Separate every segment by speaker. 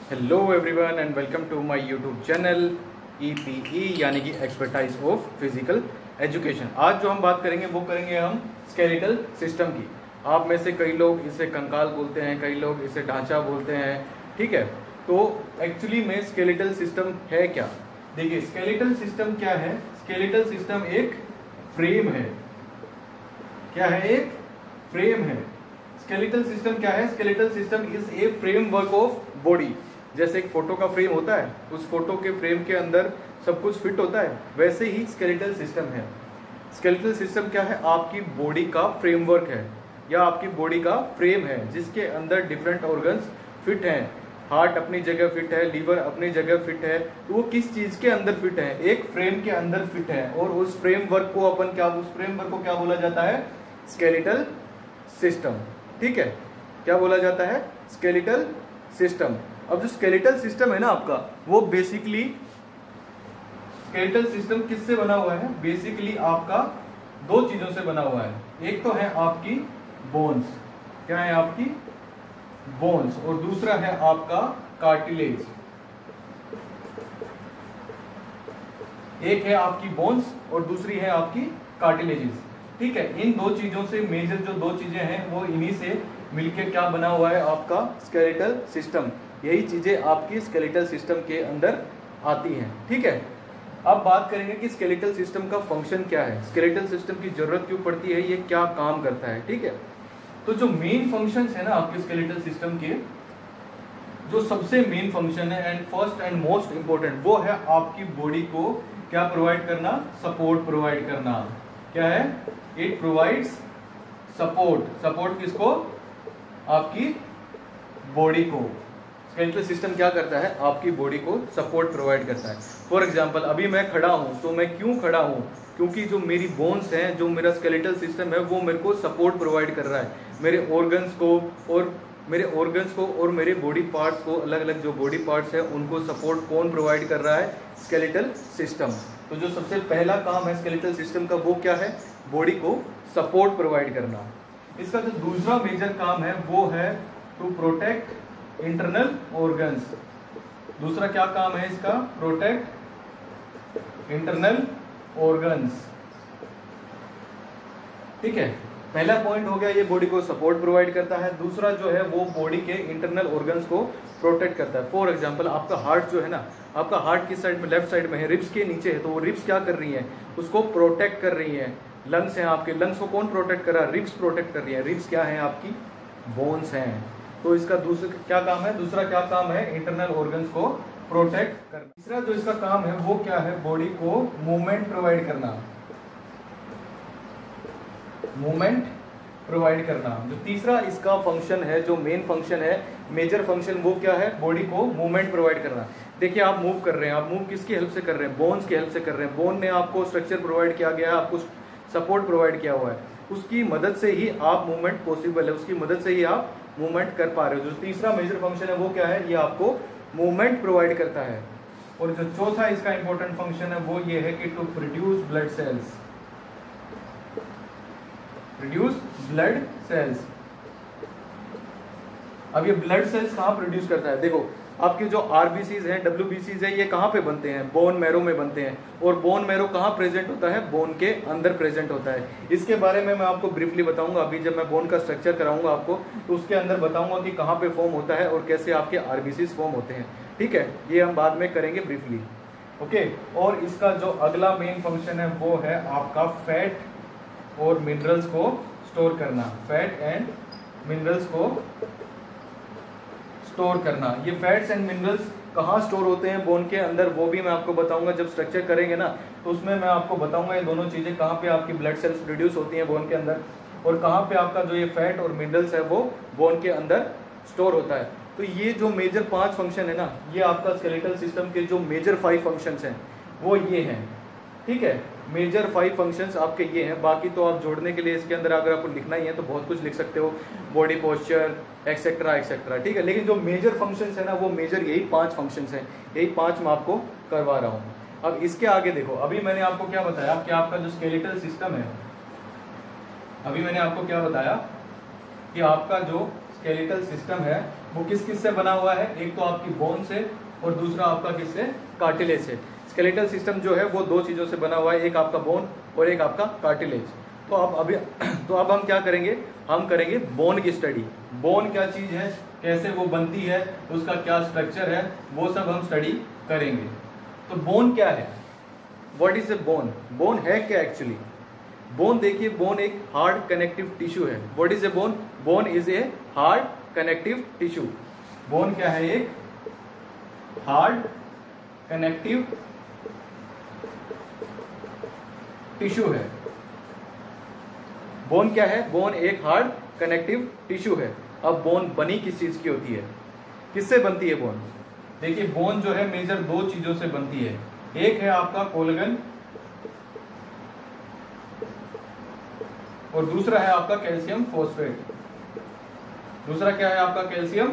Speaker 1: Hello everyone and welcome to my YouTube channel EPE यानी कि expertise of physical education. आज जो हम बात करेंगे वो करेंगे हम स्केलेटल सिस्टम की। आप में से कई लोग इसे कंकाल बोलते हैं, कई लोग इसे ढांचा बोलते हैं, ठीक है। तो एक्चुअली में स्केलेटल सिस्टम है क्या? देखिए स्केलेटल सिस्टम क्या है। स्केलेटल सिस्टम एक फ्रेम है। क्या है? एक फ्रेम है। स्केलेटल सिस्टम क्या है? Skeletal system is a framework of body. जैसे एक फोटो का फ्रेम होता है, उस फोटो के फ्रेम के अंदर सब कुछ फिट होता है, वैसे ही स्केलेटल सिस्टम है। स्केलेटल सिस्टम क्या है? आपकी बॉडी का फ्रेमवर्क है या आपकी बॉडी का फ्रेम है जिसके अंदर डिफरेंट ऑर्गन्स फिट हैं। हार्ट अपनी जगह फिट है, लीवर अपनी जगह फिट है। तो वो किस चीज के अंदर फिट है? एक फ्रेम के अंदर फिट है। और उस फ्रेमवर्क को उस फ्रेमवर्क को क्या बोला जाता है? Skeletal system. ठीक है, क्या बोला जाता है? Skeletal system. अब जो स्केलेटल सिस्टम है ना आपका, वो बेसिकली स्केलेटल सिस्टम किससे बना हुआ है? बेसिकली आपका दो चीजों से बना हुआ है। एक तो है आपकी बोन्स। क्या है? आपकी बोन्स। और दूसरा है आपका कार्टिलेज। एक है आपकी बोन्स और दूसरी है आपकी कार्टिलेजेस। ठीक है, इन दो चीजों से मेजर जो दो चीजें हैं वो इन्हीं से मिलकर क्या बना हुआ है? आपका स्केलेटल सिस्टम। यही चीजें आपकी स्केलेटल सिस्टम के अंदर आती हैं। ठीक है, अब बात करेंगे कि स्केलेटल सिस्टम का फंक्शन क्या है, स्केलेटल सिस्टम की जरूरत क्यों पड़ती है, ये क्या काम करता है। ठीक है, तो जो मेन फंक्शंस है ना आपके स्केलेटल सिस्टम के, जो सबसे मेन फंक्शन है and first and most important, वो है आपकी बॉडी को क्या प्रोवाइड करना? सपोर्ट प्रोवाइड करना। क्या है? It provides support. सपोर्ट किसको? आपकी बॉडी को। स्केलेटल सिस्टम क्या करता है? आपकी बॉडी को सपोर्ट प्रोवाइड करता है। फॉर एग्जांपल अभी मैं खड़ा हूं, तो मैं क्यों खड़ा हूं? क्योंकि जो मेरी बोन्स हैं, जो मेरा स्केलेटल सिस्टम है, वो मेरे को सपोर्ट प्रोवाइड कर रहा है। मेरे ऑर्गन्स को और मेरे बॉडी पार्ट्स को, अलग अलग जो बॉडी पार्ट्स हैं उनको सपोर्ट कौन प्रोवाइड कर रहा है? Skeletal system. तो जो सबसे पहला काम है स्केलेटल सिस्टम का, वो क्या है? बॉडी को सपोर्ट प्रोवाइड करना। इसका जो दूसरा मेजर काम है वो है टू प्रोटेक्ट इंटरनल ऑर्गन्स। दूसरा क्या काम है इसका? Protect internal organs. ठीक है, पहला पॉइंट हो गया, ये बॉडी को सपोर्ट प्रोवाइड करता है। दूसरा जो है वो बॉडी के इंटरनल ऑर्गन्स को प्रोटेक्ट करता है। फॉर एग्जांपल आपका हार्ट जो है ना, आपका हार्ट किस साइड में? लेफ्ट साइड में है, रिब्स के नीचे है। तो वो रिब्स क्या कर रही है? उसको प्रोटेक्ट कर रही है। लंग्स हैं आपके, लंग्स को कौन प्रोटेक्ट कर रहा है? रिब्स प्रोटेक्ट कर रही है। रिब्स क्या है? आपकी बोन्स हैं। तो इसका दूसरा क्या काम है? दूसरा क्या काम है? इंटरनल ऑर्गन्स को प्रोटेक्ट करना। तीसरा जो इसका काम है वो क्या है? बॉडी को मूवमेंट प्रोवाइड करना। मूवमेंट प्रोवाइड करना। जो तीसरा इसका फंक्शन है, जो मेन फंक्शन है, मेजर फंक्शन, वो क्या है? बॉडी को मूवमेंट प्रोवाइड करना। देखिए आप मूव कर रहे हैं, आप मूव किसकी हेल्प से कर रहे हैं? बोन्स की हेल्प से कर रहे हैं। बोन ने आपको स्ट्रक्चर प्रोवाइड किया गया है, आपको सपोर्ट प्रोवाइड किया हुआ है, उसकी मदद से ही आप मूवमेंट पॉसिबल है, उसकी मदद से ही आप मूवमेंट कर पा रहे हो। जो तीसरा मेजर फंक्शन है वो क्या है? ये आपको मूवमेंट प्रोवाइड करता है। और जो चौथा इसका इंपॉर्टेंट फंक्शन है वो ये है कि to produce blood cells. Produce blood cells. अब ये ब्लड सेल्स कहाँ प्रोड्यूस करता है? देखो आपके जो आरबीसीज हैं, डब्ल्यूबीसीज हैं, ये कहाँ पे बनते हैं? बोन मैरो में बनते हैं। और बोन मैरो कहाँ प्रेजेंट होता है? बोन के अंदर प्रेजेंट होता है। इसके बारे में मैं आपको ब्रीफली बताऊंगा। अभी जब मैं बोन का स्ट्रक्चर कराऊंगा आपको, तो उसके अंदर बताऊंगा कि कहाँ पे फॉर्म होता है और कैसे आपके आरबीसीज फॉर्म होते हैं। ठीक है, ये हम बाद में करेंगे ब्रीफली। ओके, और इसका जो अगला मेन फंक्शन है वो है आपका फैट और मिनरल्स को स्टोर करना। फैट एंड मिनरल्स को स्टोर करना। ये फैट्स एंड मिनरल्स कहाँ स्टोर होते हैं? बोन के अंदर। वो भी मैं आपको बताऊंगा जब स्ट्रक्चर करेंगे ना, तो उसमें मैं आपको बताऊंगा ये दोनों चीजें कहाँ पे आपकी ब्लड सेल्स प्रोड्यूस होती हैं बोन के अंदर, और कहाँ पे आपका जो ये फैट और मिनरल्स है वो बोन के अंदर स्टोर होता है। तो ये जो मेजर 5 फंक्शन है ना, ये आपका स्केलेटल सिस्टम के जो मेजर 5 फंक्शंस हैं वो ये हैं। ठीक है, मेजर 5 फंक्शंस आपके ये हैं। बाकी तो आप जोड़ने के लिए इसके अंदर अगर आपको लिखना ही है तो बहुत कुछ लिख सकते हो, बॉडी पोस्चर एक्सेट्रा एक्सेट्रा। ठीक है, लेकिन जो मेजर फंक्शंस है ना, वो मेजर यही 5 फंक्शंस हैं। यही 5 मैं आपको करवा रहा हूँ। अब इसके आगे देखो, अभी मैंने आपको क्या बताया कि आपका जो स्केलेटल सिस्टम है, अभी मैंने आपको क्या बताया कि आपका जो स्केलेटल सिस्टम है वो किस किस से बना हुआ है, एक तो आपकी बोन से और दूसरा आपका किससे, कार्टिलेज से। स्केलेटल सिस्टम जो है वो दो चीजों से बना हुआ है, एक आपका बोन और एक आपका कार्टिलेज। तो अब हम क्या करेंगे, हम करेंगे बोन की स्टडी। बोन क्या चीज है, कैसे वो बनती है, उसका क्या स्ट्रक्चर है, वो सब हम स्टडी करेंगे। तो बोन क्या है, what is a bone, bone है क्या एक्चुअली। बोन देखिए, बोन एक हार्ड कनेक्टिव टिश्यू है। What is a bone, bone is a hard connective tissue. Bone क्या है, एक हार्ड कनेक्टिव टिश्यू है। बोन क्या है, बोन एक हार्ड कनेक्टिव टिश्यू है। अब बोन बनी किस चीज की होती है, किससे बनती है बोन। देखिए बोन जो है मेजर दो चीजों से बनती है, एक है आपका कोलेजन और दूसरा है आपका कैल्शियम फॉस्फेट। दूसरा क्या है आपका, कैल्शियम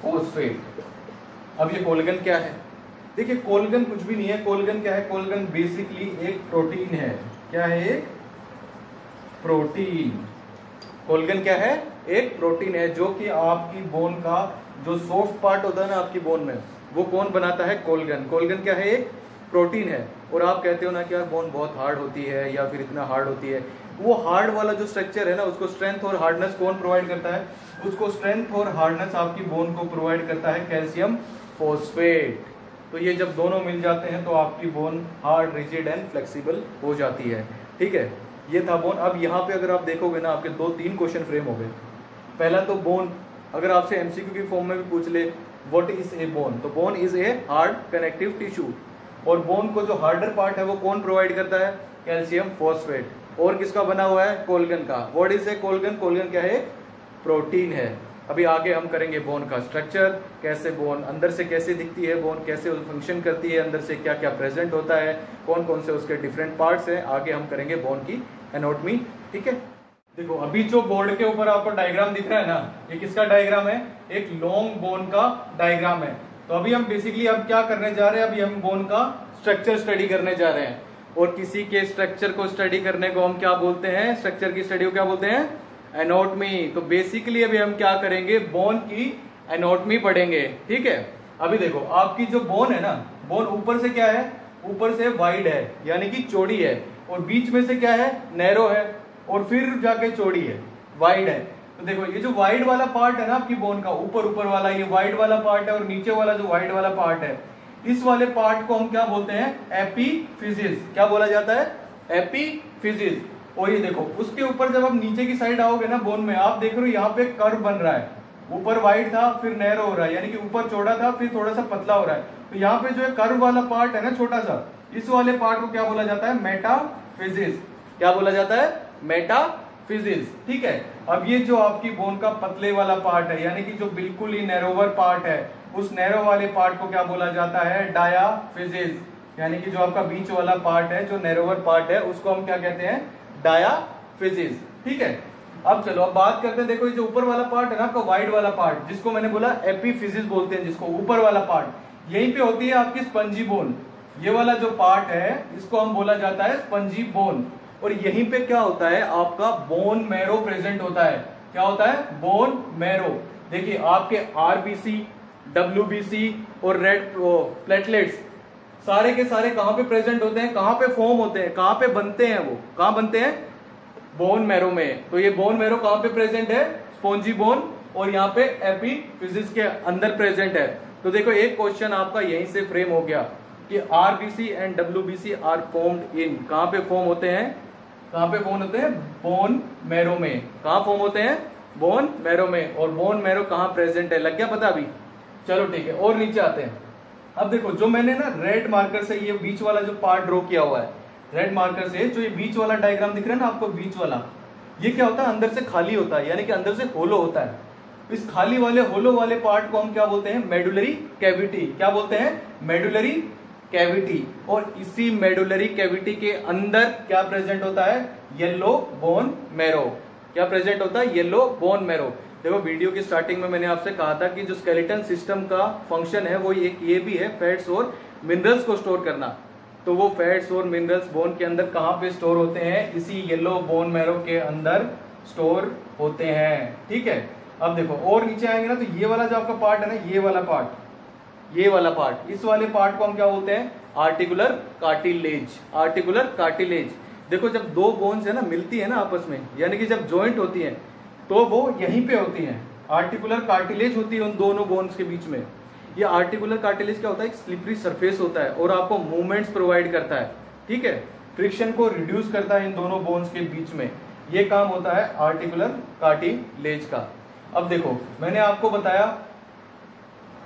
Speaker 1: फॉस्फेट। अब ये कोलेजन क्या है, देखिए कोलेजन कुछ भी नहीं है। कोलेजन क्या है, कोलेजन बेसिकली एक प्रोटीन है। क्या है, एक प्रोटीन। कोलेजन क्या है, एक प्रोटीन है जो कि आपकी बोन का जो सॉफ्ट पार्ट होता है ना आपकी बोन में, वो कौन बनाता है, कोलेजन। कोलेजन क्या है, एक प्रोटीन है। और आप कहते हो ना कि यार बोन बहुत हार्ड होती है या फिर इतना हार्ड होती है, वो हार्ड वाला जो स्ट्रक्चर है ना उसको स्ट्रेंथ और हार्डनेस कौन प्रोवाइड करता है, उसको स्ट्रेंथ और हार्डनेस आपकी बोन को प्रोवाइड करता है कैल्शियम फॉस्फेट। तो ये जब दोनों मिल जाते हैं तो आपकी bone hard, rigid and flexible हो जाती है। ठीक है, ये था बोन। अब यहाँ पे अगर आप देखोगे ना आपके 2-3 क्वेश्चन फ्रेम हो गए। पहला तो बोन, अगर आपसे एमसीक्यू की फॉर्म में भी पूछ ले व्हाट इज ए बोन, तो bone is a hard connective tissue. और बोन को जो हार्डर पार्ट है वो कौन प्रोवाइड करता है, कैल्शियम फॉस्फेट। और किसका बना हुआ है, कोलेजन का। What is a collagen, collagen क्या है, प्रोटीन है। अभी आगे हम करेंगे बोन का स्ट्रक्चर, कैसे बोन अंदर से कैसे दिखती है, बोन कैसे फंक्शन करती है, अंदर से क्या क्या प्रेजेंट होता है, कौन कौन से उसके डिफरेंट पार्ट्स हैं। आगे हम करेंगे बोन की एनाटॉमी। ठीक है, देखो अभी जो बोर्ड के ऊपर आपको डायग्राम दिख रहा है ना, ये किसका डायग्राम है, एक लॉन्ग बोन का डायग्राम है। तो अभी हम बेसिकली अब क्या करने जा रहे हैं, अभी हम बोन का स्ट्रक्चर स्टडी करने जा रहे हैं। और किसी के स्ट्रक्चर को स्टडी करने को हम क्या बोलते हैं, स्ट्रक्चर की स्टडी को क्या बोलते हैं, एनाटॉमी। तो बेसिकली अभी हम क्या करेंगे, बोन की एनाटॉमी पढ़ेंगे। ठीक है, अभी देखो आपकी जो बोन है ना, बोन ऊपर से क्या है, ऊपर से वाइड है यानी कि चौड़ी है, और बीच में से क्या है, नैरो है, और फिर जाके चौड़ी है, वाइड है। तो देखो ये जो वाइड वाला पार्ट है ना आपकी बोन का, ऊपर ऊपर वाला ये वाइड वाला पार्ट है, और नीचे वाला जो वाइड वाला पार्ट है, इस वाले पार्ट को हम क्या बोलते हैं, एपीफिजिस। क्या बोला जाता है, एपीफिजिस। और ये देखो उसके ऊपर जब आप नीचे की साइड आओगे ना बोन में, आप देख रहे हो यहाँ पे कर्व बन रहा है, ऊपर वाइड था फिर नैरो हो रहा है, यानी कि ऊपर चौड़ा था फिर थोड़ा सा पतला हो रहा है। तो यहाँ पे जो है कर्व वाला पार्ट है ना छोटा सा, इस वाले पार्ट को क्या बोला जाता है, मेटाफिजिस। क्या बोला जाता है, मेटाफिजिस। ठीक है, अब ये जो आपकी बोन का पतले वाला पार्ट है, यानी कि जो बिल्कुल ही नैरोवर पार्ट है, उस नैरो वाले पार्ट को क्या बोला जाता है, डायाफिजिस। यानी कि जो आपका बीच वाला पार्ट है, जो नैरोवर पार्ट है, उसको हम क्या कहते हैं, डायाफिजिस। ठीक है, अब चलो अब बात करते हैं। देखो ये जो ऊपर वाला पार्ट है ना आपका वाइड वाला पार्ट, जिसको मैंने बोला एपीफिजिस बोलते हैं, जिसको ऊपर वाला पार्ट, यहीं पे होती है आपकी स्पंजी बोन। ये वाला जो पार्ट है इसको हम बोला जाता है स्पंजी बोन। और यहीं पे क्या होता है, आपका बोन मैरो प्रेजेंट होता है। क्या होता है, बोन मैरो। देखिए आपके आरबीसी, डब्ल्यूबीसी और रेड प्लेटलेट्स सारे के सारे कहां पे प्रेजेंट होते हैं, कहां पे फॉर्म होते हैं, कहां पे बनते हैं, वो कहां बनते हैं, बोन मैरो में। तो ये बोन मैरो कहां पे प्रेजेंट है, स्पॉन्जी बोन, और यहाँ पे एपीफिजिस के अंदर प्रेजेंट है। तो देखो एक क्वेश्चन आपका यहीं से फ्रेम हो गया कि RBC and WBC are formed in, कहां पे फॉर्म होते हैं, कहां पे फॉर्म होते हैं, बोन मैरो में। कहां फॉर्म होते हैं, बोन मैरो में। और बोन मैरो कहां प्रेजेंट है, लग गया पता अभी। चलो ठीक है, और नीचे आते हैं। अब देखो जो मैंने ना रेड मार्कर से ये बीच वाला जो पार्ट ड्रॉ किया हुआ है, रेड मार्कर से जो ये बीच वाला डायग्राम दिख रहा है ना आपको, बीच वाला, ये क्या होता है, अंदर से खाली होता है, यानी कि अंदर से होलो होता है। इस खाली वाले होलो वाले पार्ट को हम क्या बोलते हैं, मेडुलरी कैविटी। क्या बोलते हैं, मेडुलरी कैविटी। और इसी मेडुलरी कैविटी के अंदर क्या प्रेजेंट होता है, येलो बोन मैरो। क्या प्रेजेंट होता है, येलो बोन मैरो। देखो वीडियो की स्टार्टिंग में मैंने आपसे कहा था कि जो स्केलेटन सिस्टम का फंक्शन है वो एक ये भी है, फैट्स और मिनरल्स को स्टोर करना। तो वो फैट्स और मिनरल्स बोन के अंदर कहां पे स्टोर होते हैं, इसी येलो बोन मैरो के अंदर स्टोर होते हैं। ठीक है, अब देखो और नीचे आएंगे ना, तो ये वाला जो आपका पार्ट है ना, ये वाला पार्ट, इस वाले पार्ट को हम क्या बोलते हैं? Articular cartilage. Articular cartilage. देखो जब दो बोन्स है ना मिलती है ना आपस में, यानी कि जब जॉइंट होती है तो वो यहीं पे होती है, आर्टिकुलर कार्टिलेज होती है उन दोनों बोन्स के बीच में। ये आर्टिकुलर कार्टिलेज क्या होता है? एक स्लिपरी सरफेस होता है और आपको मूवमेंट्स प्रोवाइड करता है। ठीक है, फ्रिक्शन को रिड्यूस करता है इन दोनों बोन्स के बीच में। ये काम होता है आर्टिकुलर कार्टिलेज का। अब देखो मैंने आपको बताया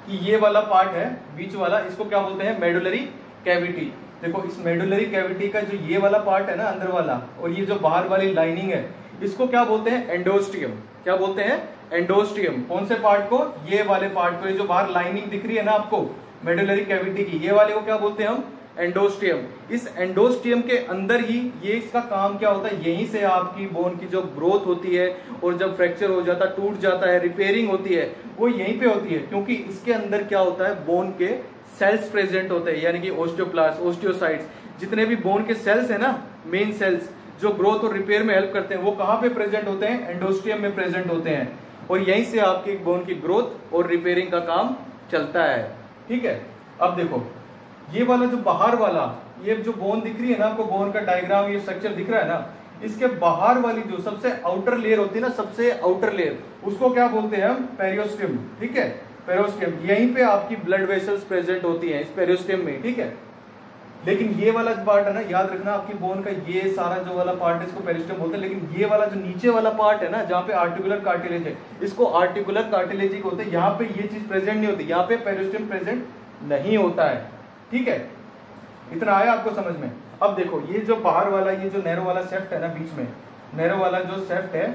Speaker 1: कि ये वाला पार्ट है बीच वाला, इसको क्या बोलते हैं? Medullary cavity. देखो इस मेडुलरी कैविटी का जो ये वाला पार्ट है ना अंदर वाला, और ये जो बाहर वाली लाइनिंग है, इसको क्या बोलते हैं? एंडोस्टियम। क्या बोलते हैं? एंडोस्टियम। कौन से पार्ट को? ये वाले पार्ट को। ये जो बाहर लाइनिंग दिख रही है ना आपको मेडुलरी कैविटी की, ये वाले को क्या बोलते हैं हम? एंडोस्टियम। इस एंडोस्टियम के अंदर ही ये इसका काम क्या होता है? यहीं से आपकी बोन की जो ग्रोथ होती है और जब फ्रैक्चर हो जाता है, टूट जाता है, रिपेयरिंग होती है, वो यहीं पे होती है। क्योंकि इसके अंदर क्या होता है? बोन के सेल्स प्रेजेंट होते हैं, यानी कि ओस्टियोब्लास्ट, ओस्टियोसाइट्स, जितने भी बोन के सेल्स है ना, मेन सेल्स जो ग्रोथ और रिपेयर में हेल्प करते हैं, वो कहाँ पे प्रेजेंट होते हैं? एंडोस्टियम में प्रेजेंट होते हैं। और यहीं से आपकी बोन की ग्रोथ और रिपेयरिंग का काम चलता है। ठीक है, अब देखो ये वाला जो बाहर वाला, ये जो बोन दिख रही है ना आपको, बोन का डायग्राम, ये स्ट्रक्चर दिख रहा है ना, इसके बाहर वाली जो सबसे आउटर लेयर होती है ना, सबसे आउटर लेयर, उसको क्या बोलते हैं हम? पेरियोस्टियम। ठीक है, पेरियोस्टियम। यहीं पे आपकी ब्लड वेसल्स प्रेजेंट होती हैं इस पेरियोस्टियम में। ठीक है, लेकिन ये वाला पार्ट है ना, याद रखना आपकी बोन का ये सारा जो वाला पार्ट है इसको पेरियोस्टियम बोलते हैं, लेकिन ये वाला जो नीचे वाला पार्ट है ना, जहाँ पे आर्टिकुलर कार्टिलेज है, इसको आर्टिकुलर कार्टिलेज ही बोलते हैं। यहाँ पे ये चीज प्रेजेंट नहीं होती, यहाँ पे पेरियोस्टियम प्रेजेंट नहीं होता है। ठीक है, इतना आया आपको समझ में? अब देखो ये जो बाहर वाला, ये जो नैरो वाला सेफ्ट है ना बीच में, नैरो वाला जो सेफ्ट है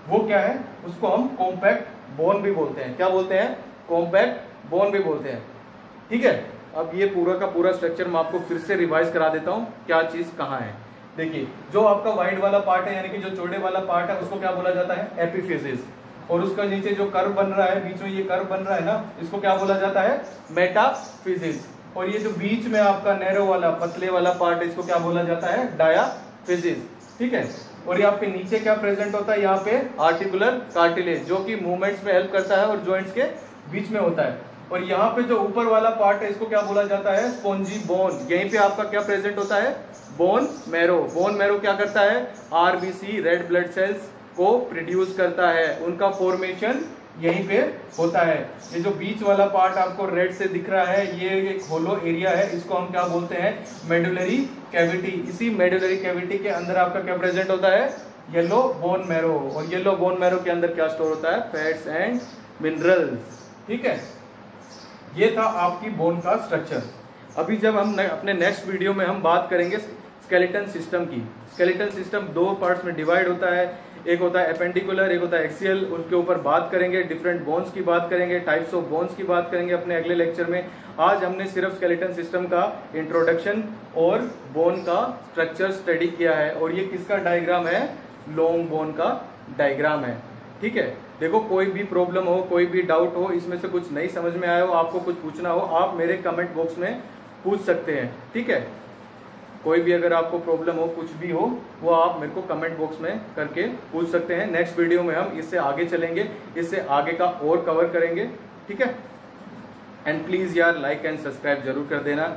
Speaker 1: वो क्या है? उसको हम कॉम्पैक्ट बोन भी बोलते हैं। क्या बोलते हैं? कॉम्पैक्ट बोन भी बोलते हैं। ठीक है, अब ये पूरा का पूरा स्ट्रक्चर मैं आपको फिर से रिवाइज करा देता हूँ, क्या चीज कहाँ है। देखिए जो आपका वाइड वाला पार्ट है, यानी कि जो चौड़े वाला पार्ट है, उसको क्या बोला जाता है? एपिफिजिस। और उसका नीचे जो कर्व बन रहा है, बीच में ये कर्व बन रहा है ना, इसको क्या बोला जाता है? मेटाफिजिस। और ये जो बीच में आपका नैरो वाला पतले वाला पार्ट है, इसको क्या बोला जाता है? डायाफिजिस। ठीक है, और यहाँ पे नीचे क्या प्रेजेंट होता है? यहाँ पे आर्टिकुलर कार्टिलेज, जो कि मूवमेंट्स में हेल्प करता है और जॉइंट्स के बीच में होता है। और यहाँ पे जो ऊपर वाला पार्ट है, इसको क्या बोला जाता है? Spongy bone. यहीं पे आपका क्या प्रेजेंट होता है? Bone marrow. बोन मैरो क्या करता है? आरबीसी, रेड ब्लड सेल्स को प्रोड्यूस करता है, उनका फॉर्मेशन यहीं पे होता है। ये जो बीच वाला पार्ट आपको रेड से दिख रहा है, ये एक होलो एरिया है, इसको हम क्या बोलते हैं? Medullary cavity. इसी मेडुलरी कैविटी के अंदर आपका क्या प्रेजेंट होता है? Yellow bone marrow. और येलो बोन मैरो के अंदर क्या स्टोर होता है? Fats and minerals. ठीक है, ये था आपकी बोन का स्ट्रक्चर। अभी जब हम अपने नेक्स्ट वीडियो में हम बात करेंगे स्केलेटन सिस्टम की। स्केलेटन सिस्टम दो पार्ट्स में डिवाइड होता है, एक होता है एपेंडिकुलर, एक होता है एक्सियल। उनके ऊपर बात करेंगे, डिफरेंट बोन्स की बात करेंगे, टाइप्स ऑफ बोन्स की बात करेंगे अपने अगले लेक्चर में। आज हमने सिर्फ स्केलेटन सिस्टम का इंट्रोडक्शन और बोन का स्ट्रक्चर स्टडी किया है, और ये किसका डायग्राम है? लॉन्ग बोन का डायग्राम है। ठीक है, देखो कोई भी प्रॉब्लम हो, कोई भी डाउट हो, इसमें से कुछ नहीं समझ में आया हो, आपको कुछ पूछना हो, आप मेरे कमेंट बॉक्स में पूछ सकते हैं। ठीक है, कोई भी अगर आपको प्रॉब्लम हो, कुछ भी हो, वो आप मेरे को कमेंट बॉक्स में करके पूछ सकते हैं। नेक्स्ट वीडियो में हम इससे आगे चलेंगे, इससे आगे का और कवर करेंगे। ठीक है, एंड प्लीज यार लाइक एंड सब्सक्राइब जरूर कर देना।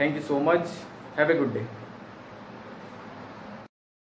Speaker 1: Thank you so much, have a good day.